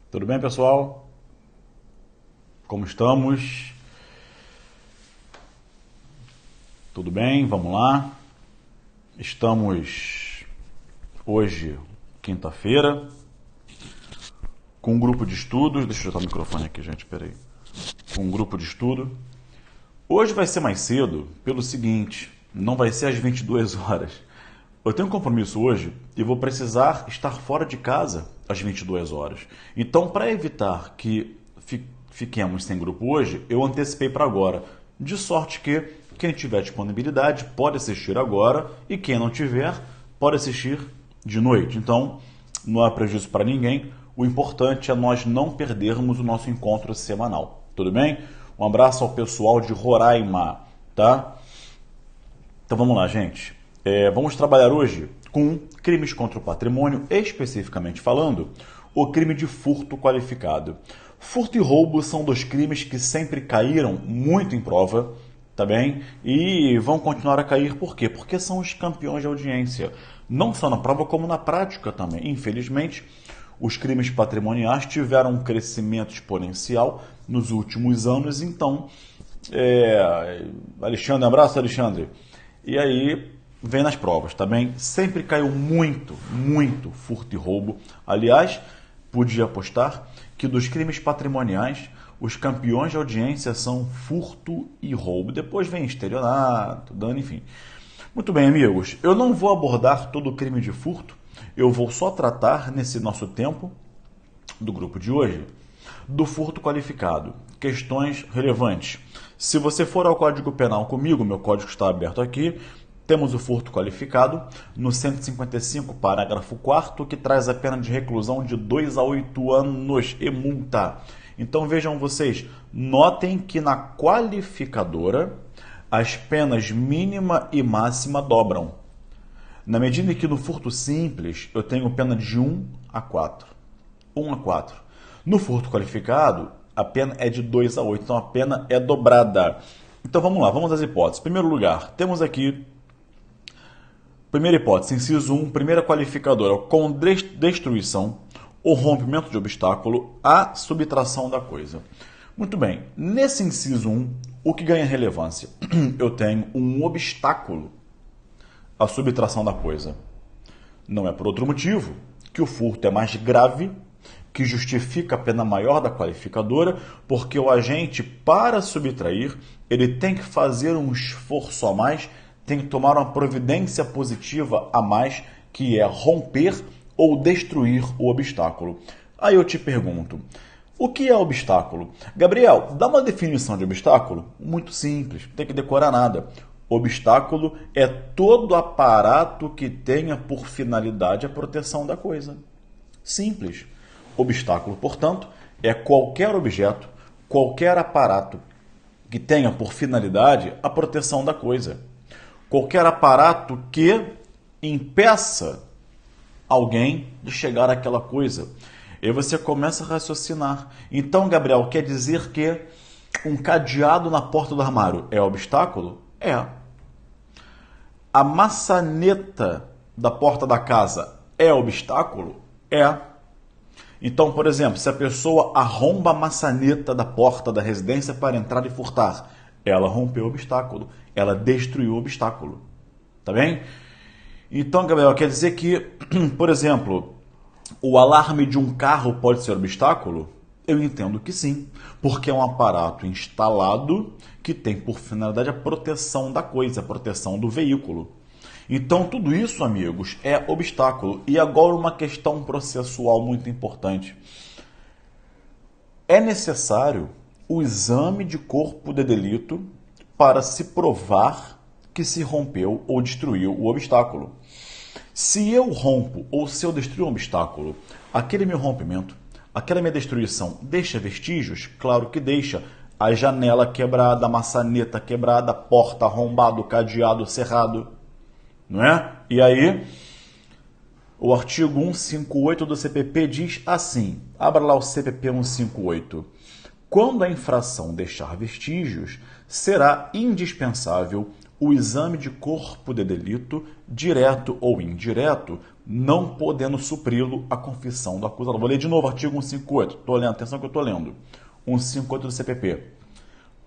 Tudo bem, pessoal? Como estamos? Tudo bem? Vamos lá. Estamos hoje, quinta-feira, com um grupo de estudos. Deixa eu ajeitar o microfone aqui, gente, peraí. Com um grupo de estudo. Hoje vai ser mais cedo, pelo seguinte, não vai ser às 22 horas. Eu tenho um compromisso hoje e vou precisar estar fora de casa às 22 horas. Então, para evitar que fiquemos sem grupo hoje, eu antecipei para agora. De sorte que quem tiver disponibilidade pode assistir agora e quem não tiver pode assistir de noite. Então, não há prejuízo para ninguém. O importante é nós não perdermos o nosso encontro semanal. Tudo bem? Um abraço ao pessoal de Roraima, tá? Então vamos lá, gente. Vamos trabalhar hoje com crimes contra o patrimônio, especificamente falando, o crime de furto qualificado. Furto e roubo são dois crimes que sempre caíram muito em prova, tá bem? E vão continuar a cair por quê? Porque são os campeões de audiência. Não só na prova, como na prática também. Infelizmente, os crimes patrimoniais tiveram um crescimento exponencial nos últimos anos. Então, Alexandre, abraço, Alexandre. E aí, vem nas provas, tá bem? Sempre caiu muito furto e roubo. Aliás, podia apostar que dos crimes patrimoniais, os campeões de audiência são furto e roubo. Depois vem estelionato, dano, enfim. Muito bem, amigos. Eu não vou abordar todo o crime de furto. Eu vou só tratar, nesse nosso tempo do grupo de hoje, do furto qualificado. Questões relevantes. Se você for ao Código Penal comigo, meu código está aberto aqui, temos o furto qualificado no 155, parágrafo 4º, que traz a pena de reclusão de 2 a 8 anos e multa. Então vejam vocês, notem que na qualificadora as penas mínima e máxima dobram. Na medida em que no furto simples eu tenho pena de 1 a 4. 1 a 4. No furto qualificado, a pena é de 2 a 8, então a pena é dobrada. Então vamos lá, vamos às hipóteses. Em primeiro lugar, temos aqui, primeira hipótese, inciso 1, primeira qualificadora, com destruição ou rompimento de obstáculo, a subtração da coisa. Muito bem, nesse inciso 1, o que ganha relevância? Eu tenho um obstáculo à subtração da coisa. Não é por outro motivo que o furto é mais grave, que justifica a pena maior da qualificadora, porque o agente, para subtrair, ele tem que fazer um esforço a mais, tem que tomar uma providência positiva a mais, que é romper ou destruir o obstáculo. Aí eu te pergunto, o que é obstáculo? Gabriel, dá uma definição de obstáculo? Muito simples, não tem que decorar nada. Obstáculo é todo aparato que tenha por finalidade a proteção da coisa. Simples. Obstáculo, portanto, é qualquer objeto, qualquer aparato que tenha por finalidade a proteção da coisa. Qualquer aparato que impeça alguém de chegar àquela coisa. E você começa a raciocinar. Então, Gabriel, quer dizer que um cadeado na porta do armário é obstáculo? É. A maçaneta da porta da casa é obstáculo? É. Então, por exemplo, se a pessoa arromba a maçaneta da porta da residência para entrar e furtar, ela rompeu o obstáculo, ela destruiu o obstáculo. Tá bem? Então, Gabriel, quer dizer que, por exemplo, o alarme de um carro pode ser obstáculo? Eu entendo que sim, porque é um aparato instalado que tem por finalidade a proteção da coisa, a proteção do veículo. Então, tudo isso, amigos, é obstáculo. E agora uma questão processual muito importante. É necessário o exame de corpo de delito para se provar que se rompeu ou destruiu o obstáculo. Se eu rompo ou se eu destruo um obstáculo, aquele meu rompimento, aquela minha destruição deixa vestígios? Claro que deixa. A janela quebrada, a maçaneta quebrada, a porta arrombada, o cadeado cerrado. Não é? E aí, o artigo 158 do CPP diz assim, abra lá o CPP 158. Quando a infração deixar vestígios, será indispensável o exame de corpo de delito, direto ou indireto, não podendo supri-lo a confissão do acusado. Vou ler de novo o artigo 158. Estou lendo, atenção que eu estou lendo. 158 do CPP.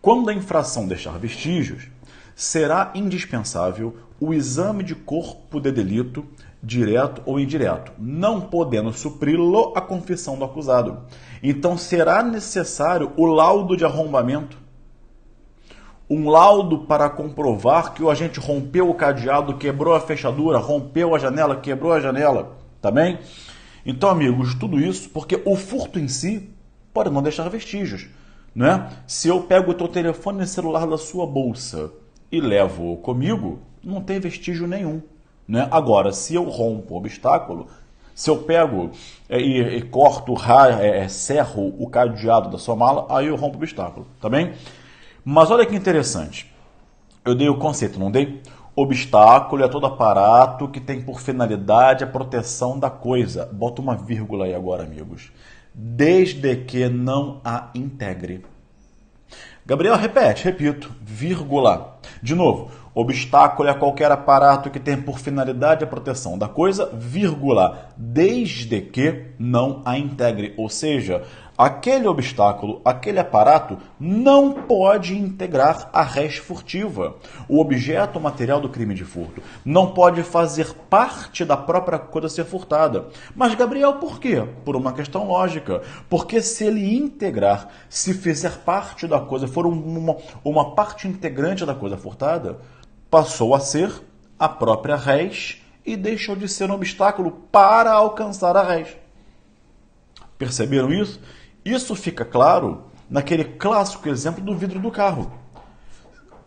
Quando a infração deixar vestígios, será indispensável o exame de corpo de delito, direto ou indireto, não podendo supri-lo a confissão do acusado. Então será necessário o laudo de arrombamento, um laudo para comprovar que o agente rompeu o cadeado, quebrou a fechadura, rompeu a janela, quebrou a janela, tá bem? Então, amigos, tudo isso porque o furto em si pode não deixar vestígios, né? Se eu pego o teu telefone celular da sua bolsa e levo comigo, não tem vestígio nenhum, né? Agora, se eu rompo o obstáculo, se eu pego e corto, serro o cadeado da sua mala, aí eu rompo o obstáculo, tá bem? Mas olha que interessante. Eu dei o conceito, não dei? Obstáculo é todo aparato que tem por finalidade a proteção da coisa. Bota uma vírgula aí agora, amigos. Desde que não a integre. Gabriel, repito, vírgula. De novo, obstáculo é qualquer aparato que tem por finalidade a proteção da coisa, vírgula, desde que não a integre. Ou seja, aquele obstáculo, aquele aparato não pode integrar a res furtiva, o objeto material do crime de furto. Não pode fazer parte da própria coisa a ser furtada. Mas, Gabriel, por quê? Por uma questão lógica. Porque se ele integrar, se fizer parte da coisa, for uma parte integrante da coisa furtada, passou a ser a própria res e deixou de ser um obstáculo para alcançar a res. Perceberam isso? Isso fica claro naquele clássico exemplo do vidro do carro.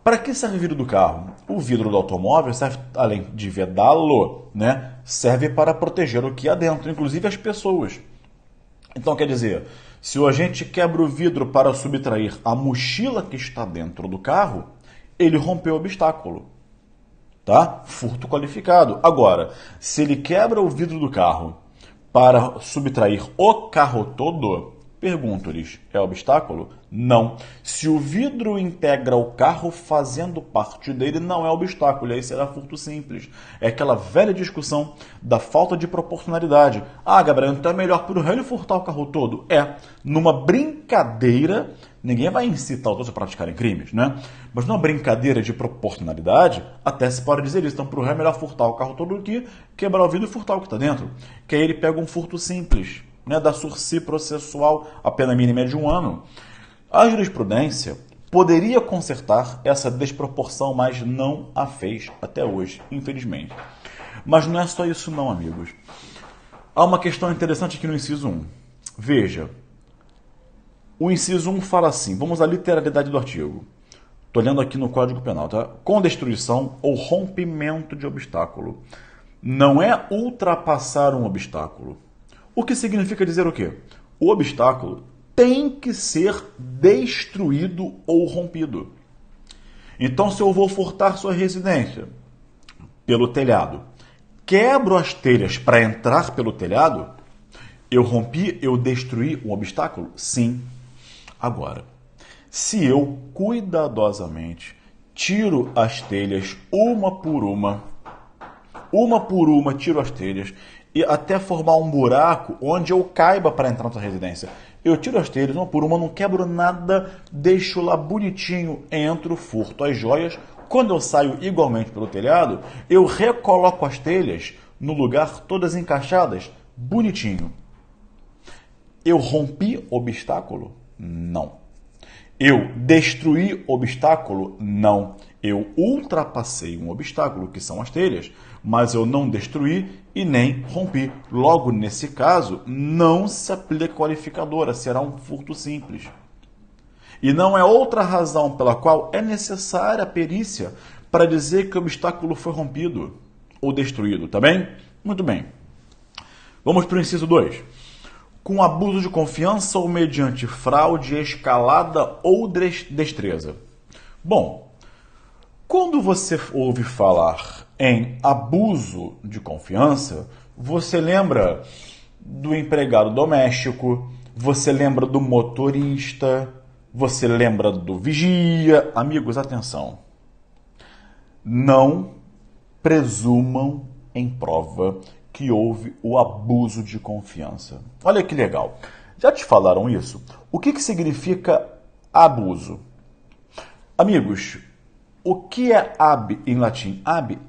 Para que serve o vidro do carro? O vidro do automóvel serve, além de vedá-lo, né, serve para proteger o que há dentro, inclusive as pessoas. Então, quer dizer, se o agente quebra o vidro para subtrair a mochila que está dentro do carro, ele rompeu o obstáculo. Tá? Furto qualificado. Agora, se ele quebra o vidro do carro para subtrair o carro todo, pergunto-lhes, é obstáculo? Não. Se o vidro integra o carro fazendo parte dele, não é obstáculo, aí será furto simples. É aquela velha discussão da falta de proporcionalidade. Ah, Gabriel, então é melhor para o réu furtar o carro todo? É. Numa brincadeira, ninguém vai incitar os outros a praticarem crimes, né? Mas numa brincadeira de proporcionalidade, até se pode dizer isso. Então, para o réu é melhor furtar o carro todo do que quebrar o vidro e furtar o que está dentro. Que aí ele pega um furto simples, né, da sursi processual, a pena mínima é de 1 ano. A jurisprudência poderia consertar essa desproporção, mas não a fez até hoje, infelizmente. Mas não é só isso não, amigos. Há uma questão interessante aqui no inciso 1. Veja, o inciso 1 fala assim, vamos à literalidade do artigo. Estou lendo aqui no Código Penal, tá? Com destruição ou rompimento de obstáculo. Não é ultrapassar um obstáculo. O que significa dizer o quê? O obstáculo tem que ser destruído ou rompido. Então, se eu vou furtar sua residência pelo telhado, quebro as telhas para entrar pelo telhado, eu rompi, eu destruí um obstáculo? Sim. Agora, se eu cuidadosamente tiro as telhas uma por uma, tiro as telhas, e até formar um buraco onde eu caiba para entrar na sua residência. Eu tiro as telhas uma por uma, não quebro nada, deixo lá bonitinho, entro, furto as joias. Quando eu saio igualmente pelo telhado, eu recoloco as telhas no lugar, todas encaixadas, bonitinho. Eu rompi obstáculo? Não. Eu destruí obstáculo? Não. Eu ultrapassei um obstáculo, que são as telhas, mas eu não destruí e nem rompi. Logo, nesse caso, não se aplica qualificadora, será um furto simples. E não é outra razão pela qual é necessária a perícia para dizer que o obstáculo foi rompido ou destruído, tá bem? Muito bem. Vamos para o inciso 2. Com abuso de confiança ou mediante fraude, escalada ou destreza. Bom, quando você ouve falar em abuso de confiança, você lembra do empregado doméstico, você lembra do motorista, você lembra do vigia. Amigos, atenção. Não presumam em prova que houve o abuso de confiança. Olha que legal. Já te falaram isso? O que significa abuso? Amigos, o que é ab em latim? Ab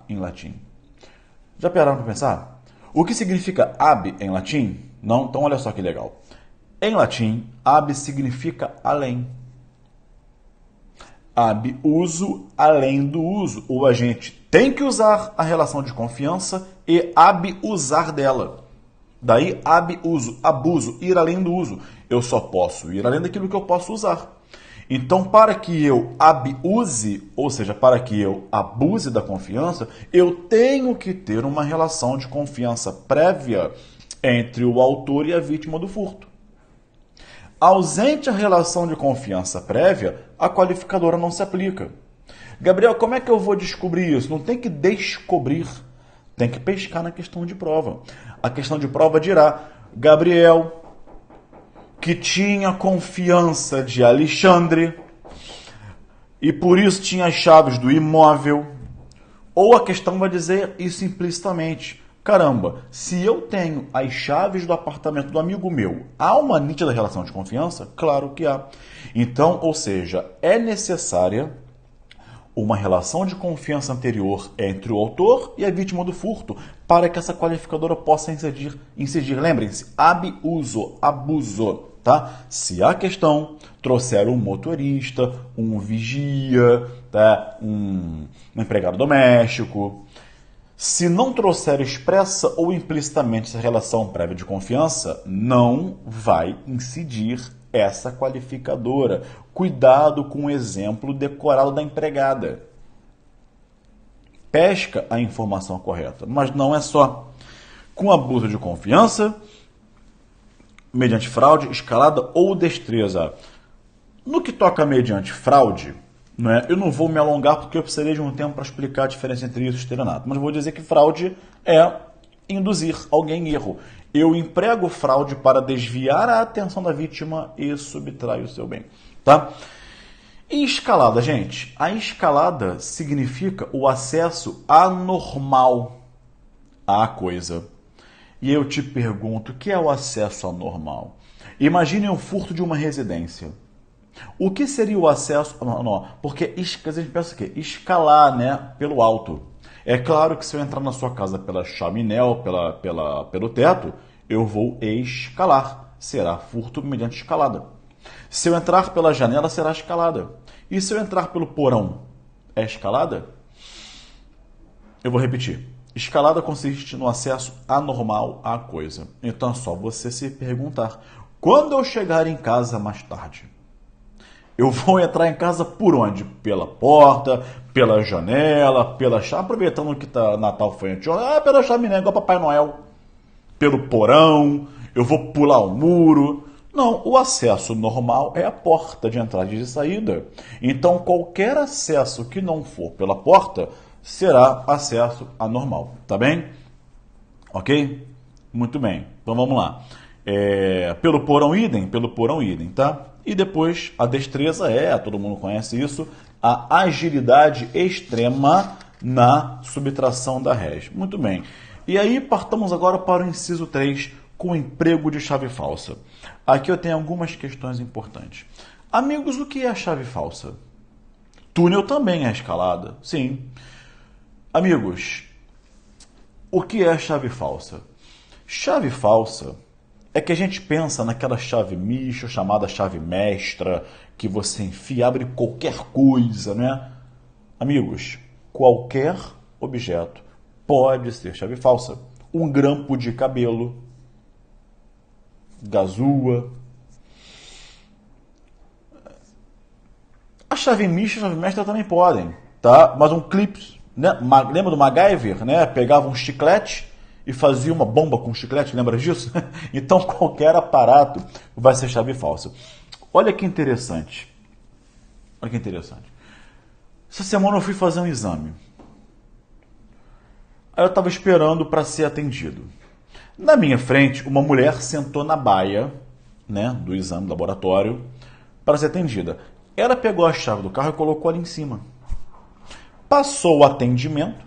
em latim. Já pararam para pensar? O que significa ab em latim? Não? Então olha só que legal. Em latim, ab significa além. Ab uso, além do uso. Ou a gente tem que usar a relação de confiança e abusar dela. Daí, abuso, abuso, ir além do uso. Eu só posso ir além daquilo que eu posso usar. Então, para que eu abuse, ou seja, para que eu abuse da confiança, eu tenho que ter uma relação de confiança prévia entre o autor e a vítima do furto. Ausente a relação de confiança prévia, a qualificadora não se aplica. Gabriel, como é que eu vou descobrir isso? Não tem que descobrir, tem que pescar na questão de prova. A questão de prova dirá, Gabriel, que tinha confiança de Alexandre e por isso tinha as chaves do imóvel. Ou a questão vai dizer isso implicitamente. Caramba, se eu tenho as chaves do apartamento do amigo meu, há uma nítida relação de confiança? Claro que há. Então, ou seja, é necessária uma relação de confiança anterior entre o autor e a vítima do furto para que essa qualificadora possa incidir. Lembrem-se, abuso, abuso. Tá? Se a questão trouxer um motorista, um vigia, tá? um empregado doméstico, se não trouxer expressa ou implicitamente essa relação prévia de confiança, não vai incidir essa qualificadora. Cuidado com o exemplo decorado da empregada. Pesca a informação correta, mas não é só. Com abuso de confiança, mediante fraude, escalada ou destreza. No que toca mediante fraude, né, eu não vou me alongar porque eu precisaria de um tempo para explicar a diferença entre isso e estelionato. Mas vou dizer que fraude é induzir alguém em erro. Eu emprego fraude para desviar a atenção da vítima e subtrai o seu bem. Tá? E escalada, gente? A escalada significa o acesso anormal à coisa. E eu te pergunto, o que é o acesso anormal? Imagine um furto de uma residência. O que seria o acesso anormal? Porque a gente pensa o quê? Escalar, né, pelo alto. É claro que se eu entrar na sua casa pela chaminé ou pelo teto, eu vou escalar. Será furto mediante escalada. Se eu entrar pela janela, será escalada. E se eu entrar pelo porão, é escalada? Eu vou repetir. Escalada consiste no acesso anormal à coisa. Então é só você se perguntar. Quando eu chegar em casa mais tarde, eu vou entrar em casa por onde? Pela porta, pela janela, pela chave. Aproveitando que Natal foi anteontem, pela chaminé, igual Papai Noel. Pelo porão, eu vou pular o muro. Não, o acesso normal é a porta de entrada e de saída. Então, qualquer acesso que não for pela porta será acesso anormal, tá bem? Ok? Muito bem, então vamos lá. Pelo porão idem, tá? E depois a destreza todo mundo conhece isso, a agilidade extrema na subtração da res. Muito bem. E aí partamos agora para o inciso 3, com o emprego de chave falsa. Aqui eu tenho algumas questões importantes. Amigos, o que é a chave falsa? Túnel também é escalada? Sim. Amigos, o que é chave falsa? Chave falsa é que a gente pensa naquela chave micha, chamada chave mestra, que você enfia, abre qualquer coisa, né? Amigos, qualquer objeto pode ser chave falsa. Um grampo de cabelo, gazua. A chave micha e a chave mestra também podem, tá? Mas um clipe, né? Lembra do MacGyver, né? Pegava um chiclete e fazia uma bomba com chiclete, lembra disso? Então qualquer aparato vai ser chave falsa. Olha que interessante. Olha que interessante. Essa semana eu fui fazer um exame. Aí eu estava esperando para ser atendido. Na minha frente, uma mulher sentou na baia, né, do exame do laboratório para ser atendida. Ela pegou a chave do carro e colocou ali em cima. Passou o atendimento,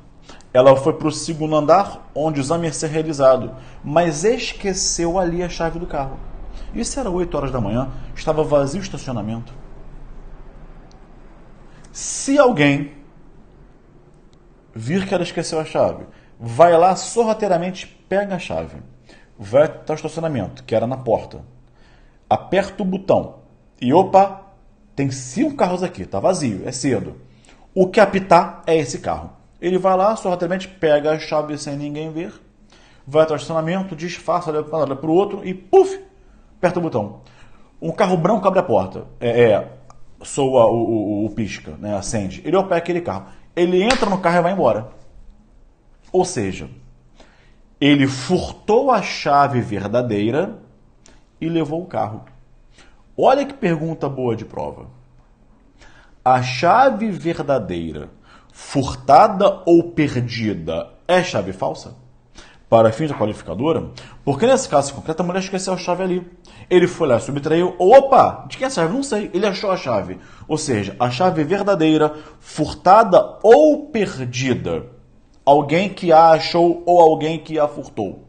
Ela foi para o segundo andar, onde o exame ia ser realizado, mas esqueceu ali a chave do carro. Isso era 8 horas da manhã, estava vazio o estacionamento. Se alguém vir que ela esqueceu a chave, vai lá sorrateiramente, pega a chave, vai até o estacionamento, que era na porta, aperta o botão e opa, tem 5 carros aqui, tá vazio, é cedo. O que apitar é esse carro. Ele vai lá, sorrateiramente pega a chave sem ninguém ver, vai até o estacionamento, disfarça, olha para o outro e puf, aperta o botão. Um carro branco abre a porta, soa o pisca, né, acende. Ele opera aquele carro. Ele entra no carro e vai embora. Ou seja, ele furtou a chave verdadeira e levou o carro. Olha que pergunta boa de prova. A chave verdadeira, furtada ou perdida, é chave falsa? Para fins da qualificadora? Porque nesse caso concreto, a mulher esqueceu a chave ali. Ele foi lá, subtraiu. Opa, de quem é a chave? Não sei. Ele achou a chave. Ou seja, a chave verdadeira, furtada ou perdida. Alguém que a achou ou alguém que a furtou.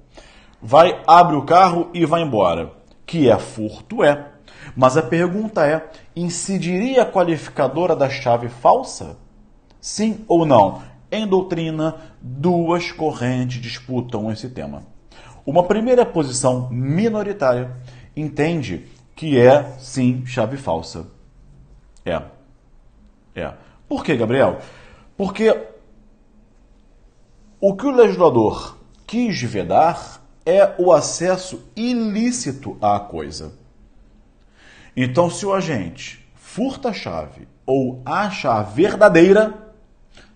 Vai, abre o carro e vai embora. Que é furto, é. Mas a pergunta é, incidiria a qualificadora da chave falsa? Sim ou não? Em doutrina, 2 correntes disputam esse tema. Uma primeira posição minoritária entende que é, sim, chave falsa. É. Por quê, Gabriel? Porque o que o legislador quis vedar é o acesso ilícito à coisa. Então, se o agente furta a chave ou acha a verdadeira,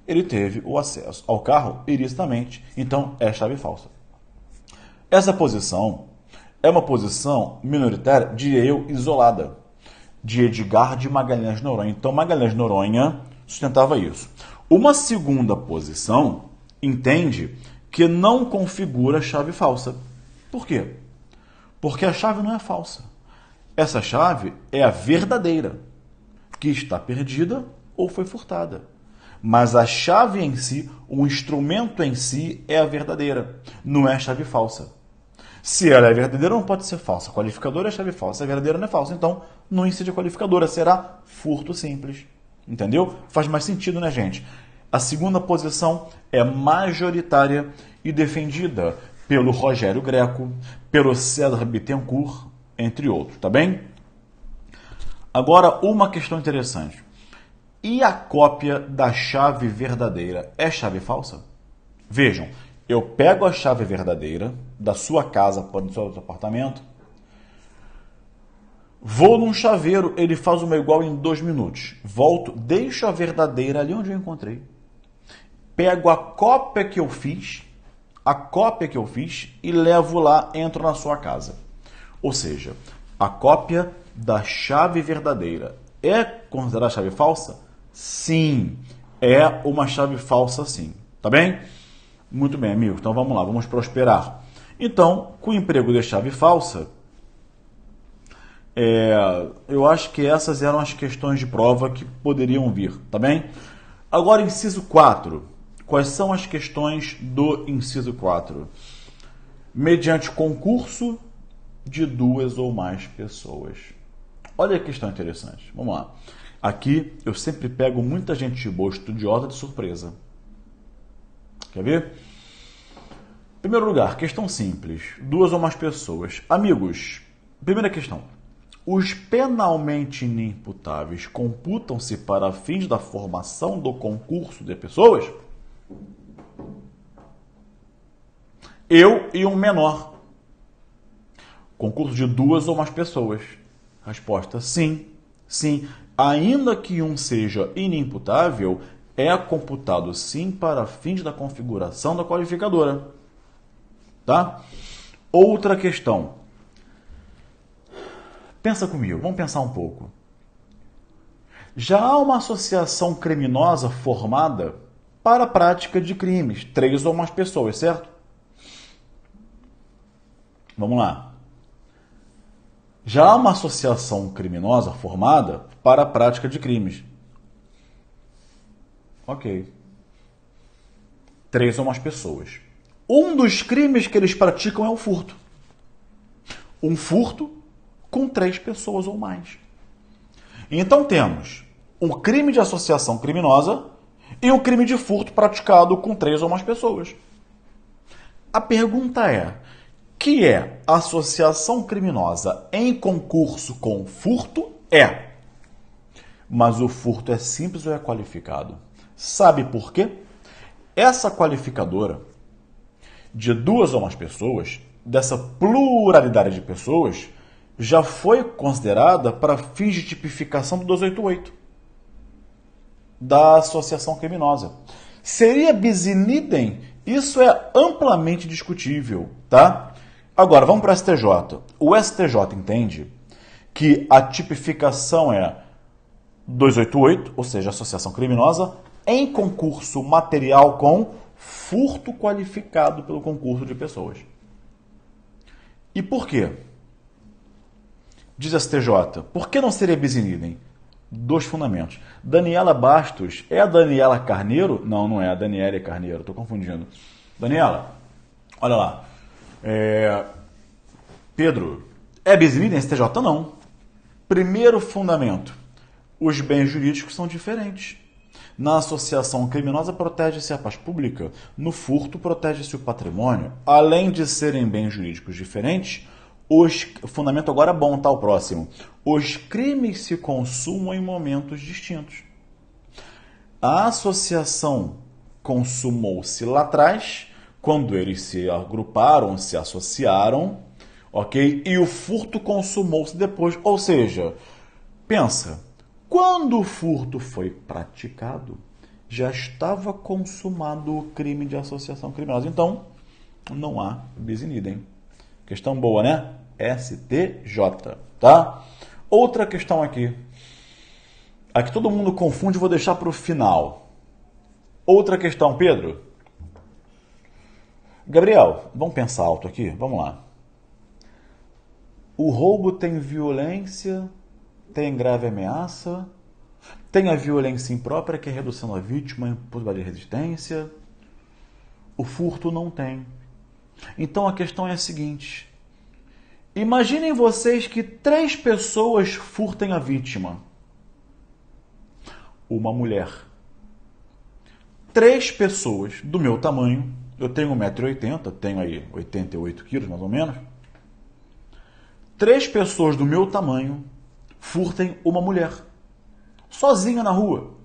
ele teve o acesso ao carro ilicitamente, então é chave falsa. Essa posição é uma posição minoritária, diria eu, isolada, de Edgar de Magalhães Noronha. Então, Magalhães Noronha sustentava isso. Uma segunda posição entende que não configura chave falsa. Por quê? Porque a chave não é falsa. Essa chave é a verdadeira, que está perdida ou foi furtada. Mas a chave em si, o instrumento em si, é a verdadeira, não é a chave falsa. Se ela é verdadeira, não pode ser falsa. A qualificadora é chave falsa, se é verdadeira não é falsa. Então, não incide a qualificadora, será furto simples. Entendeu? Faz mais sentido, né, gente? A segunda posição é majoritária e defendida pelo Rogério Greco, pelo César Bittencourt, entre outros, tá bem? Agora, uma questão interessante. E a cópia da chave verdadeira é chave falsa? Vejam, eu pego a chave verdadeira da sua casa, pode ser do seu apartamento, vou num chaveiro, ele faz uma igual em 2 minutos. Volto, deixo a verdadeira ali onde eu encontrei. Pego a cópia que eu fiz e levo lá, entro na sua casa. Ou seja, a cópia da chave verdadeira é considerada chave falsa? Sim, é uma chave falsa sim. Tá bem? Muito bem, amigo. Então vamos lá, vamos prosperar. Então, com o emprego de chave falsa, eu acho que essas eram as questões de prova que poderiam vir, tá bem? Agora, inciso 4. Quais são as questões do inciso 4? Mediante concurso de 2 ou mais pessoas. Olha que questão interessante. Vamos lá. Aqui eu sempre pego muita gente boa, estudiosa de surpresa. Quer ver? Em primeiro lugar, questão simples. 2 ou mais pessoas. Amigos, primeira questão. Os penalmente inimputáveis computam-se para fins da formação do concurso de pessoas? Eu e um menor. Concurso de 2 ou mais pessoas. Resposta: sim. Sim. Ainda que um seja inimputável, é computado sim para fins da configuração da qualificadora. Tá? Outra questão. Pensa comigo, vamos pensar um pouco. Já há uma associação criminosa formada para a prática de crimes, 3 ou mais pessoas, certo? Vamos lá. Já há uma associação criminosa formada para a prática de crimes. Ok. 3 ou mais pessoas. Um dos crimes que eles praticam é o furto. Um furto com 3 pessoas ou mais. Então temos um crime de associação criminosa e um crime de furto praticado com 3 ou mais pessoas. A pergunta é, que é associação criminosa em concurso com furto? É. Mas o furto é simples ou é qualificado? Sabe por quê? Essa qualificadora de 2 ou mais pessoas, dessa pluralidade de pessoas, já foi considerada para fins de tipificação do 288 da associação criminosa. Seria bis in idem? Isso é amplamente discutível, tá? Agora, vamos para o STJ. O STJ entende que a tipificação é 288, ou seja, associação criminosa, em concurso material com furto qualificado pelo concurso de pessoas. E por quê? Diz STJ, por que não seria bis in idem? 2 fundamentos. Daniela Bastos, é a Daniela Carneiro? Não, não é a Daniela Carneiro, estou confundindo. Daniela, olha lá. Pedro, é bis in idem STJ? Não. Primeiro fundamento, os bens jurídicos são diferentes. Na associação criminosa protege-se a paz pública, no furto protege-se o patrimônio. Além de serem bens jurídicos diferentes, o fundamento agora é bom, tá? O próximo. Os crimes se consumam em momentos distintos. A associação consumou-se lá atrás, quando eles se agruparam, se associaram, ok? E o furto consumou-se depois. Ou seja, pensa, quando o furto foi praticado, já estava consumado o crime de associação criminosa. Então, não há bis in idem. Questão boa, né? STJ, tá? Outra questão aqui. Aqui todo mundo confunde, vou deixar para o final. Outra questão, Pedro. Gabriel, vamos pensar alto aqui? Vamos lá. O roubo tem violência, tem grave ameaça, tem a violência imprópria, que é redução da vítima, impossibilidade de resistência. O furto não tem. Então a questão é a seguinte. Imaginem vocês que 3 pessoas furtem a vítima. Uma mulher. 3 pessoas do meu tamanho, eu tenho 1,80 m, tenho aí 88 quilos mais ou menos. 3 pessoas do meu tamanho furtem uma mulher. Sozinha na rua.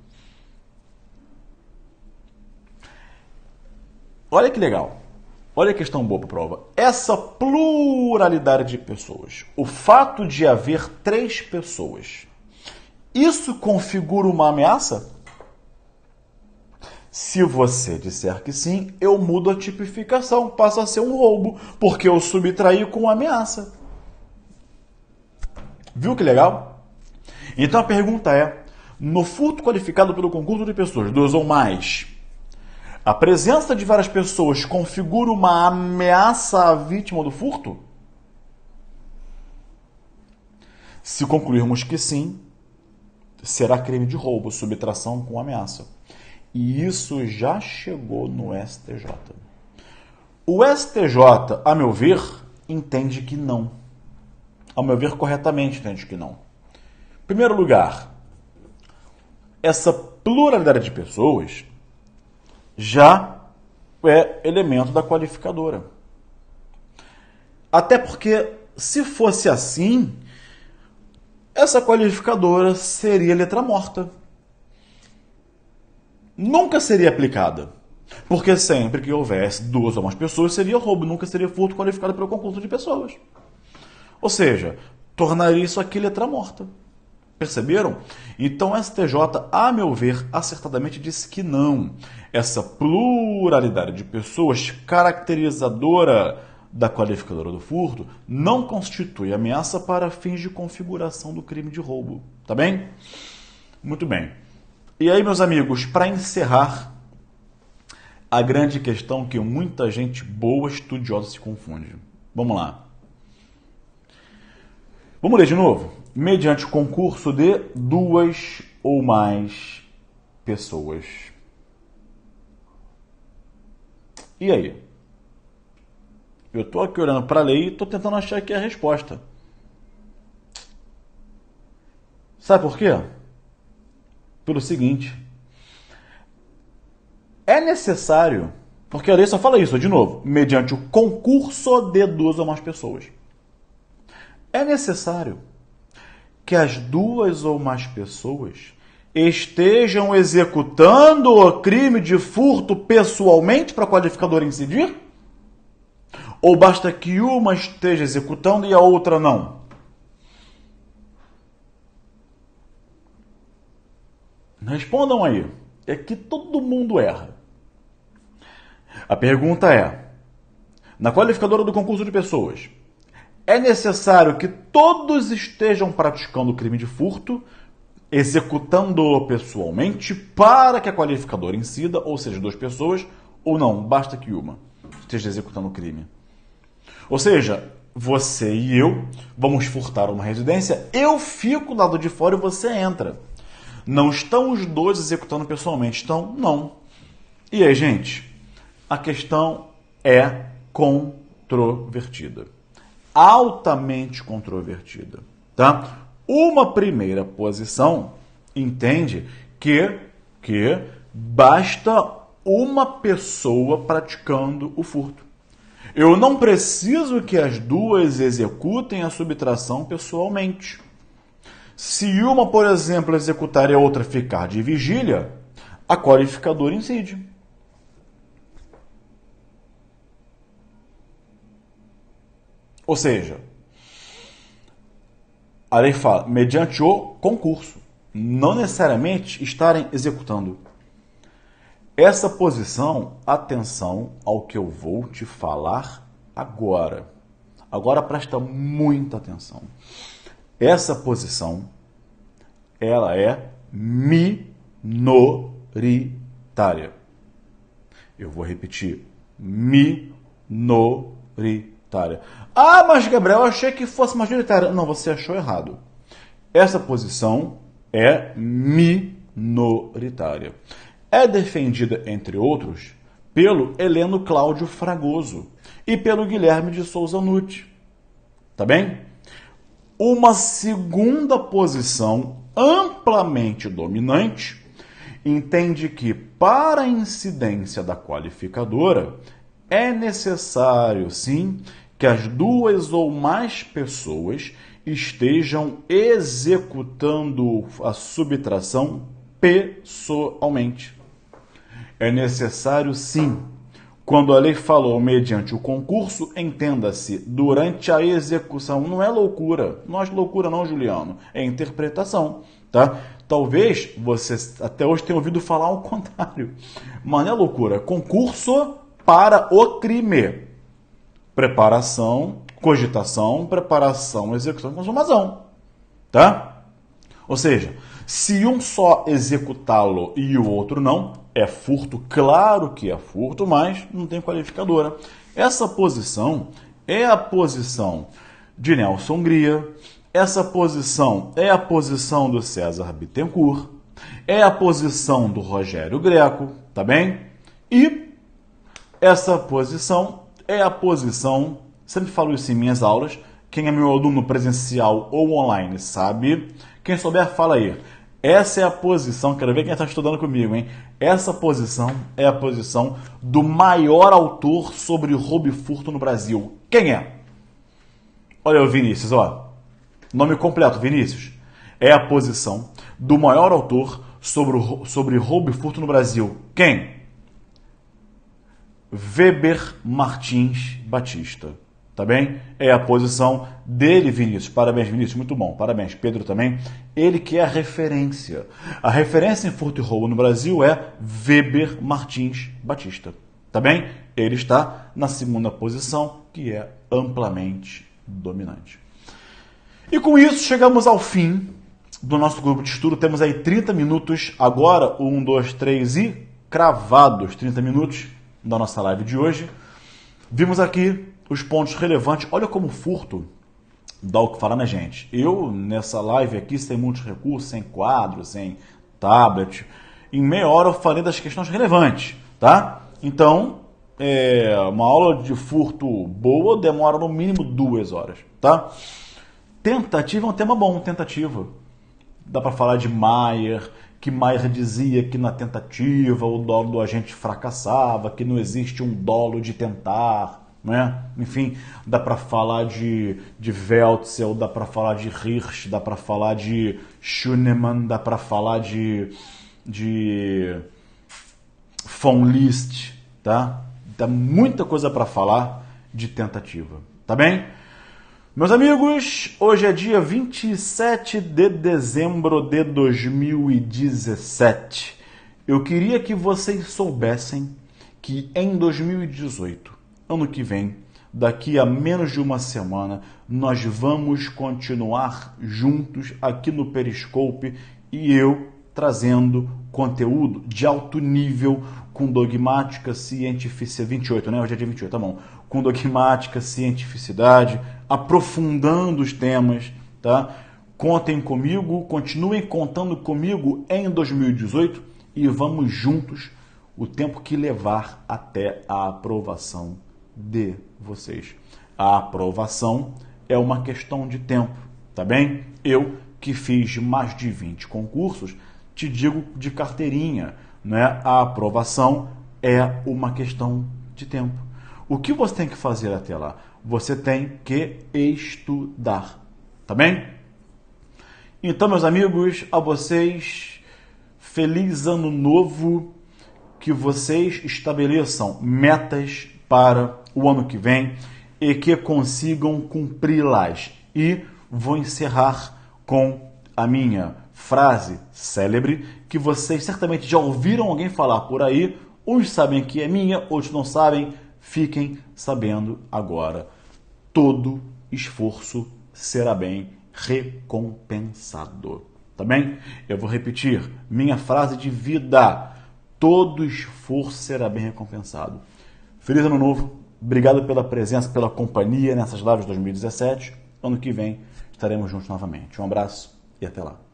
Olha que legal. Olha a questão boa para a prova. Essa pluralidade de pessoas, o fato de haver 3 pessoas, isso configura uma ameaça? Se você disser que sim, eu mudo a tipificação, passa a ser um roubo, porque eu subtraí com ameaça. Viu que legal? Então a pergunta é, no furto qualificado pelo concurso de pessoas, 2 ou mais, a presença de várias pessoas configura uma ameaça à vítima do furto? Se concluirmos que sim, será crime de roubo, subtração com ameaça. E isso já chegou no STJ. O STJ, a meu ver, entende que não. A meu ver, corretamente entende que não. Em primeiro lugar, essa pluralidade de pessoas já é elemento da qualificadora. Até porque, se fosse assim, essa qualificadora seria letra morta. Nunca seria aplicada. Porque sempre que houvesse 2 ou mais pessoas, seria roubo, nunca seria furto qualificado pelo concurso de pessoas. Ou seja, tornaria isso aqui letra morta. Perceberam? Então, o STJ, a meu ver, acertadamente disse que não. Essa pluralidade de pessoas caracterizadora da qualificadora do furto não constitui ameaça para fins de configuração do crime de roubo. Tá bem? Muito bem. E aí, meus amigos, para encerrar, a grande questão que muita gente boa, estudiosa, se confunde. Vamos lá. Vamos ler de novo? Mediante concurso de 2 ou mais pessoas. E aí? Eu estou aqui olhando para a lei e estou tentando achar aqui a resposta. Sabe por quê? Pelo seguinte. É necessário, porque a lei só fala isso, de novo, mediante o concurso de 2 ou mais pessoas. É necessário que as 2 ou mais pessoas estejam executando o crime de furto pessoalmente para a qualificadora incidir? Ou basta que uma esteja executando e a outra não? Respondam aí. É que todo mundo erra. A pergunta é, na qualificadora do concurso de pessoas, é necessário que todos estejam praticando o crime de furto, executando-o pessoalmente, para que a qualificadora incida, ou seja, 2 pessoas, ou não, basta que uma esteja executando o crime. Ou seja, você e eu vamos furtar uma residência, eu fico do lado de fora e você entra. Não estão os 2 executando pessoalmente, estão? Não. E aí, gente, a questão é controvertida. Altamente controvertida, tá? Uma primeira posição entende que basta uma pessoa praticando o furto. Eu não preciso que as 2 executem a subtração pessoalmente. Se uma, por exemplo, executar e a outra ficar de vigília, a qualificadora incide. Ou seja, a lei fala, mediante o concurso, não necessariamente estarem executando. Essa posição, atenção ao que eu vou te falar agora. Agora presta muita atenção. Essa posição, ela é minoritária. Eu vou repetir, minoritária. Ah, mas Gabriel, eu achei que fosse majoritária. Não, você achou errado. Essa posição é minoritária. É defendida, entre outros, pelo Heleno Cláudio Fragoso e pelo Guilherme de Souza Nutti. Tá bem? Uma segunda posição amplamente dominante entende que, para a incidência da qualificadora, é necessário, sim, que as 2 ou mais pessoas estejam executando a subtração pessoalmente. É necessário, sim. Quando a lei falou mediante o concurso, entenda-se, durante a execução. Não é loucura. Não acho loucura não, Juliano. É interpretação, tá? Talvez você até hoje tenha ouvido falar ao contrário. Mas não é loucura. Concurso para o crime. Preparação, cogitação, preparação, execução e consumação, tá? Ou seja, se um só executá-lo e o outro não, é furto, claro que é furto, mas não tem qualificadora. Essa posição é a posição de Nelson Hungria, essa posição é a posição do César Bittencourt, é a posição do Rogério Greco, tá bem? E essa posição é a posição, sempre falo isso em minhas aulas, quem é meu aluno presencial ou online sabe, quem souber fala aí. Essa é a posição, quero ver quem está estudando comigo, hein? Essa posição é a posição do maior autor sobre roubo e furto no Brasil. Quem é? Olha o Vinícius, ó. Nome completo, Vinícius. É a posição do maior autor sobre roubo e furto no Brasil. Quem? Weber Martins Batista. Tá bem? É a posição dele, Vinícius. Parabéns, Vinícius. Muito bom. Parabéns, Pedro também. Ele que é a referência. A referência em furto e roubo no Brasil é Weber Martins Batista. Tá bem? Ele está na segunda posição, que é amplamente dominante. E com isso, chegamos ao fim do nosso grupo de estudo. Temos aí 30 minutos agora. 1, 2, 3 e cravados 30 minutos da nossa live de hoje. Vimos aqui os pontos relevantes. Olha como o furto dá o que falar, né, gente? Eu, nessa live aqui, sem muitos recursos, sem quadro, sem tablet, em meia hora eu falei das questões relevantes, tá? Então, uma aula de furto boa demora no mínimo 2 horas, tá? Tentativa é um tema bom, tentativa. Dá para falar de Maier, que Maier dizia que na tentativa o dolo do agente fracassava, que não existe um dolo de tentar, né? Enfim, dá para falar de Weltzel, dá para falar de Hirsch, dá para falar de Schunemann, dá para falar de von Liszt, tá? Dá muita coisa para falar de tentativa, tá bem? Meus amigos, hoje é dia 27 de dezembro de 2017. Eu queria que vocês soubessem que em 2018, ano que vem, daqui a menos de uma semana, nós vamos continuar juntos aqui no Periscope e eu trazendo conteúdo de alto nível com dogmática, cientificidade, 28, né? Hoje é dia 28, tá bom. Com dogmática, cientificidade, aprofundando os temas, tá? Contem comigo, continuem contando comigo em 2018 e vamos juntos o tempo que levar até a aprovação de vocês. A aprovação é uma questão de tempo, tá bem? Eu, que fiz mais de 20 concursos, te digo de carteirinha, né? A aprovação é uma questão de tempo. O que você tem que fazer até lá? Você tem que estudar, tá bem? Então, meus amigos, a vocês, feliz ano novo, que vocês estabeleçam metas para o ano que vem e que consigam cumpri-las. E vou encerrar com a minha frase célebre, que vocês certamente já ouviram alguém falar por aí, uns sabem que é minha, outros não sabem, fiquem sabendo agora. Todo esforço será bem recompensado. Tá bem? Eu vou repetir minha frase de vida. Todo esforço será bem recompensado. Feliz ano novo. Obrigado pela presença, pela companhia nessas lives de 2017. Ano que vem estaremos juntos novamente. Um abraço e até lá.